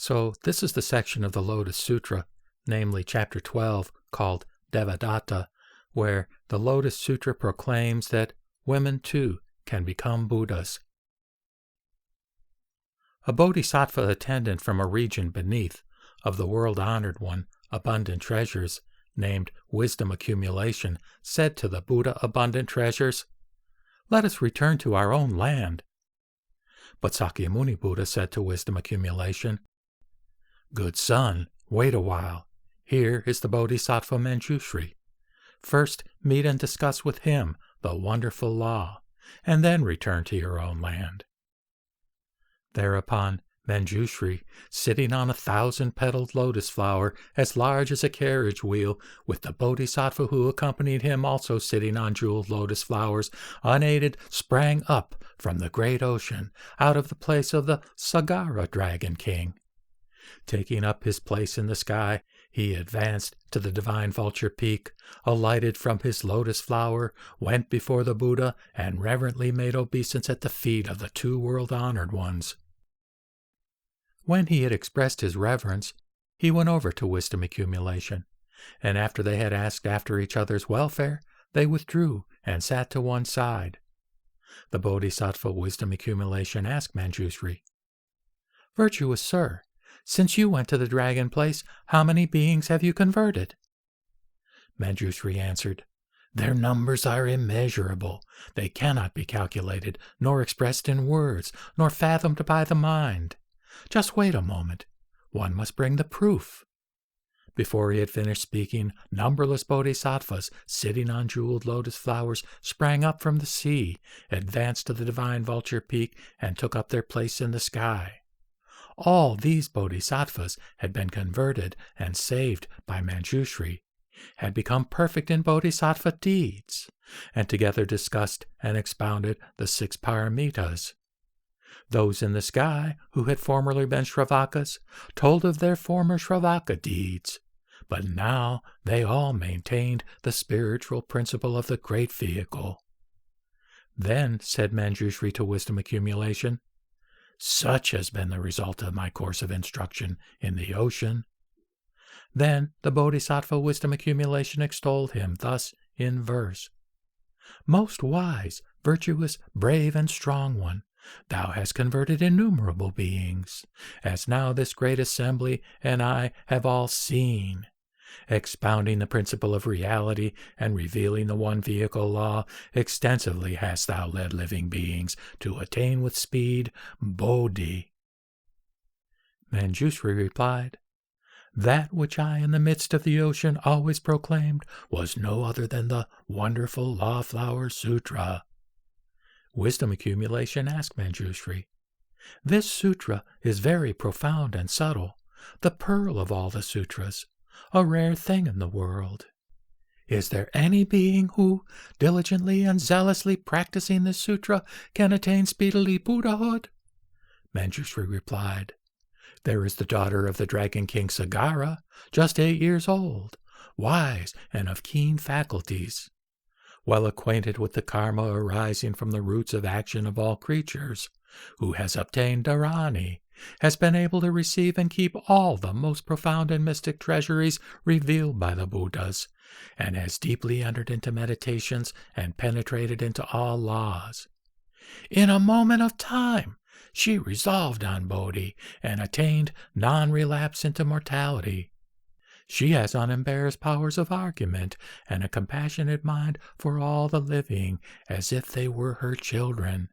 So this is the section of the Lotus Sutra, namely chapter 12, called Devadatta, where the Lotus Sutra proclaims that women too can become Buddhas. A bodhisattva attendant from a region beneath, of the world-honored one, abundant treasures, named wisdom accumulation, said to the Buddha abundant treasures, "Let us return to our own land." But Sakyamuni Buddha said to wisdom accumulation, "Good son, wait a while. Here is the Bodhisattva Manjushri. First meet and discuss with him the wonderful law, and then return to your own land." Thereupon Manjushri, sitting on a 1,000-petaled lotus flower as large as a carriage wheel, with the bodhisattva who accompanied him also sitting on jeweled lotus flowers, unaided sprang up from the great ocean out of the place of the Sagara Dragon King. Taking up his place in the sky, he advanced to the divine vulture peak, alighted from his lotus flower, went before the Buddha, and reverently made obeisance at the feet of the two world-honored ones. When he had expressed his reverence, he went over to wisdom accumulation, and after they had asked after each other's welfare, they withdrew and sat to one side. The Bodhisattva wisdom accumulation asked Manjushri, "Virtuous sir, since you went to the dragon place, how many beings have you converted?" Manjushri answered, "Their numbers are immeasurable. They cannot be calculated, nor expressed in words, nor fathomed by the mind. Just wait a moment. One must bring the proof." Before he had finished speaking, numberless bodhisattvas sitting on jeweled lotus flowers sprang up from the sea, advanced to the divine vulture peak, and took up their place in the sky. All these bodhisattvas had been converted and saved by Manjushri, had become perfect in bodhisattva deeds, and together discussed and expounded the 6 paramitas. Those in the sky, who had formerly been Shravakas, told of their former Shravaka deeds, but now they all maintained the spiritual principle of the great vehicle. Then said Manjushri to wisdom accumulation, "Such has been the result of my course of instruction in the ocean." Then the Bodhisattva wisdom accumulation extolled him thus in verse, "Most wise, virtuous, brave, and strong one, thou hast converted innumerable beings, as now this great assembly and I have all seen. Expounding the principle of reality and revealing the one vehicle law, extensively hast thou led living beings to attain with speed Bodhi." Manjushri replied, "That which I in the midst of the ocean always proclaimed was no other than the wonderful Law Flower Sutra." Wisdom accumulation asked Manjushri, "This sutra is very profound and subtle, the pearl of all the sutras, a rare thing in the world. Is there any being who, diligently and zealously practicing this sutra, can attain speedily Buddhahood?" Manjushri replied, "There is the daughter of the Dragon King Sagara, just 8 years old, wise and of keen faculties, well acquainted with the karma arising from the roots of action of all creatures, who has obtained dharani, has been able to receive and keep all the most profound and mystic treasuries revealed by the Buddhas, and has deeply entered into meditations and penetrated into all laws. In a moment of time, she resolved on Bodhi and attained non-relapse into mortality. She has unembarrassed powers of argument and a compassionate mind for all the living as if they were her children.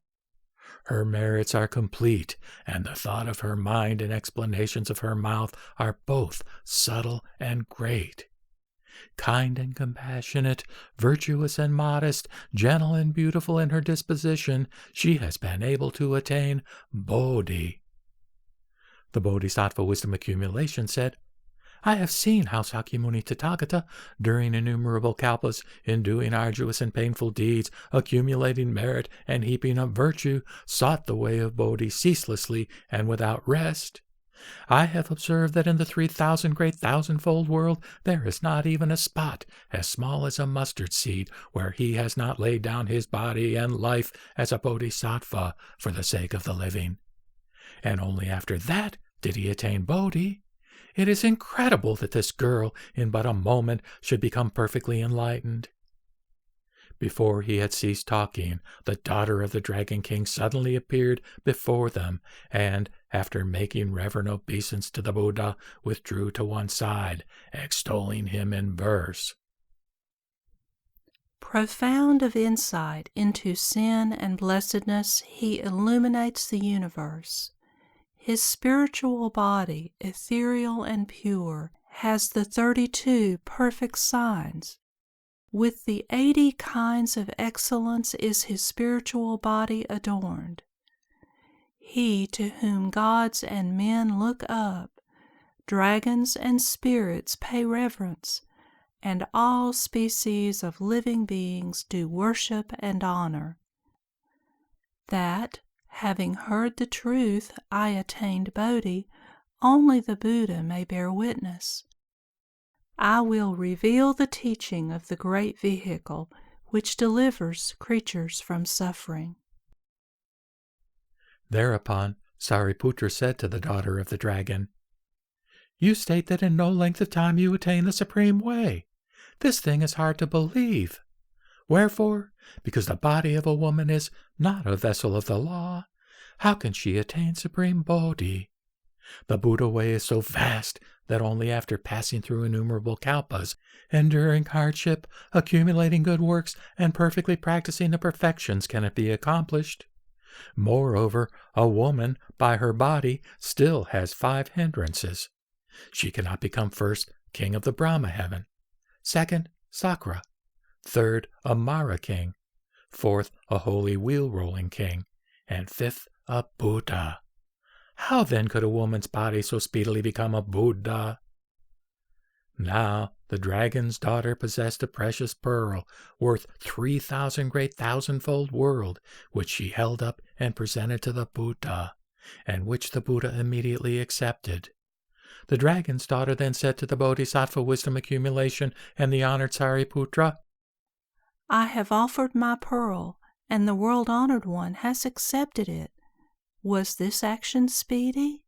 Her merits are complete, and the thought of her mind and explanations of her mouth are both subtle and great. Kind and compassionate, virtuous and modest, gentle and beautiful in her disposition, she has been able to attain Bodhi." The Bodhisattva wisdom accumulation said, "I have seen how Sakyamuni Tathagata, during innumerable kalpas, in doing arduous and painful deeds, accumulating merit and heaping up virtue, sought the way of Bodhi ceaselessly and without rest. I have observed that in the 3,000 great thousandfold world there is not even a spot as small as a mustard seed where he has not laid down his body and life as a bodhisattva for the sake of the living. And only after that did he attain Bodhi. It is incredible that this girl in but a moment should become perfectly enlightened. Before he had ceased talking, the daughter of the Dragon King suddenly appeared before them, and, after making reverent obeisance to the Buddha, withdrew to one side, extolling him in verse. Profound of insight into sin and blessedness, he illuminates the universe. His spiritual body, ethereal and pure, has the 32 perfect signs. With the 80 kinds of excellence is his spiritual body adorned. He to whom gods and men look up, dragons and spirits pay reverence, and all species of living beings do worship and honor. That, having heard the truth, I attained Bodhi, only the Buddha may bear witness. I will reveal the teaching of the great vehicle which delivers creatures from suffering. Thereupon Sariputra said to the daughter of the dragon, You state that in no length of time you attain the supreme way. This thing is hard to believe. Wherefore, because the body of a woman is not a vessel of the law, how can she attain supreme Bodhi? The Buddha way is so vast that only after passing through innumerable kalpas, enduring hardship, accumulating good works, and perfectly practicing the perfections can it be accomplished. Moreover, a woman, by her body, still has 5 hindrances. She cannot become first king of the Brahma heaven, second, Sakra, third, a Mara king, fourth, a holy wheel-rolling king, and fifth, a Buddha. How then could a woman's body so speedily become a Buddha? Now the dragon's daughter possessed a precious pearl, worth 3,000 great thousandfold world, which she held up and presented to the Buddha, and which the Buddha immediately accepted. The dragon's daughter then said to the Bodhisattva wisdom accumulation and the honored Sariputra, I have offered my pearl, and the world-honored one has accepted it. Was this action speedy?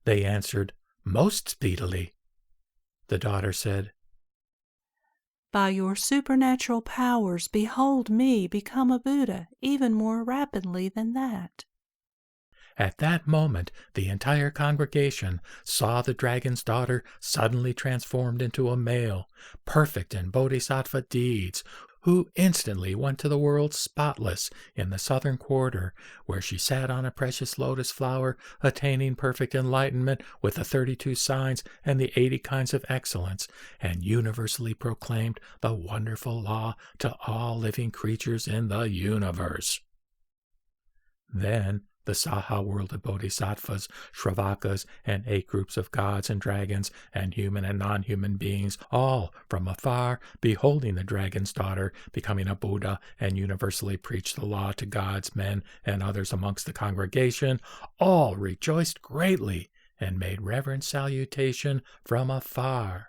They answered, Most speedily. The daughter said, By your supernatural powers, behold me become a Buddha even more rapidly than that. At that moment, the entire congregation saw the dragon's daughter suddenly transformed into a male, perfect in bodhisattva deeds, who instantly went to the world spotless in the southern quarter, where she sat on a precious lotus flower, attaining perfect enlightenment with the 32 signs and the 80 kinds of excellence, and universally proclaimed the wonderful law to all living creatures in the universe. Then the Saha world of bodhisattvas, Shravakas, and 8 groups of gods and dragons, and human and non-human beings, all from afar, beholding the dragon's daughter becoming a Buddha, and universally preached the law to gods, men, and others amongst the congregation, all rejoiced greatly, and made reverent salutation from afar.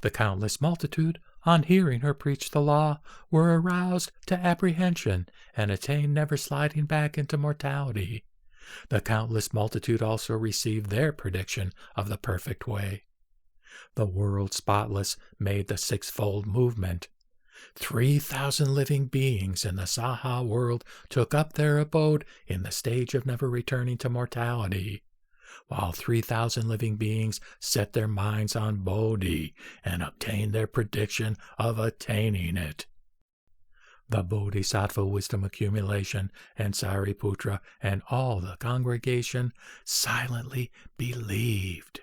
The countless multitude, on hearing her preach the law, were aroused to apprehension, and attained never sliding back into mortality. The countless multitude also received their prediction of the perfect way. The world spotless made the 6-fold movement. 3,000 living beings in the Saha world took up their abode in the stage of never returning to mortality, while 3,000 living beings set their minds on Bodhi and obtained their prediction of attaining it. The Bodhisattva wisdom accumulation and Sariputra and all the congregation silently believed.